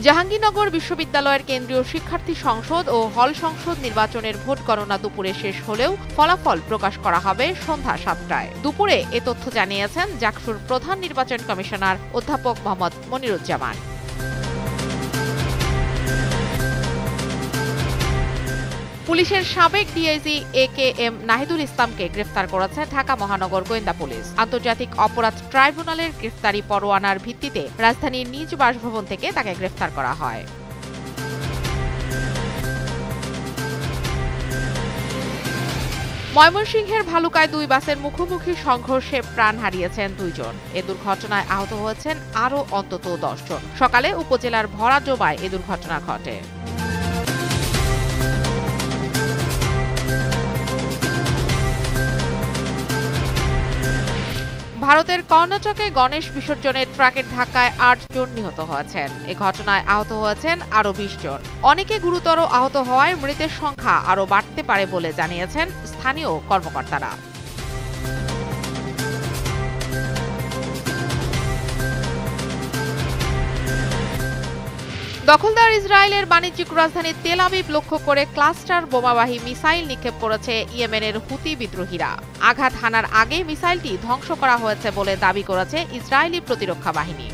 জাহাঙ্গীরনগর বিশ্ববিদ্যালয়ের কেন্দ্রীয় শিক্ষার্থী সংসদ ও হল সংসদ নির্বাচনের ভোট গণনা দুপুরে শেষ হলেও ফলাফল প্রকাশ করা হবে সন্ধ্যা ৭টায়। দুপুরে এ তথ্য জানিয়েছেন জাকসুর প্রধান নির্বাচন কমিশনার অধ্যাপক মোহাম্মদ মনিরুজ্জামান। পুলিশের সাবেক ডিআইজি একেএম নাহিদুল ইসলামকে গ্রেফতার করেছে ঢাকা মহানগর গোয়েন্দা পুলিশ। আন্তর্জাতিক অপরাধ ট্রাইব্যুনালের গ্রেফতারি পরোয়ানার ভিত্তিতে রাজধানীর নিজ বাসভবন থেকে তাকে গ্রেফতার করা হয়। ময়মনসিংহের ভালুকায় দুই বাসের মুখোমুখি সংঘর্ষে প্রাণ হারিয়েছেন ২ জন। এ দুর্ঘটনায় আহত হয়েছেন আরও অন্তত ১০ জন। সকালে উপজেলার ভরাডোবায় এ দুর্ঘটনা ঘটে। ভারতের কর্ণাটকে গণেশ বিসর্জনের ট্রাকের ধাক্কায় ৮ জন নিহত হয়েছেন। এ ঘটনায় আহত হয়েছেন আরও ২০ জন। অনেকে গুরুতর আহত হওয়ায় মৃতের সংখ্যা আরও বাড়তে পারে বলে জানিয়েছেন স্থানীয় কর্মকর্তারা। দখলদার ইসরায়েলের বাণিজ্যিক রাজধানী তেল আবিব লক্ষ্য করে ক্লাস্টার বোমাবাহী মিসাইল নিক্ষেপ করেছে ইয়েমেনের হুতি বিদ্রোহীরা। আঘাত হানার আগে মিসাইলটি ধ্বংস করা হয়েছে বলে দাবি করেছে ইসরায়েলি প্রতিরক্ষা বাহিনী।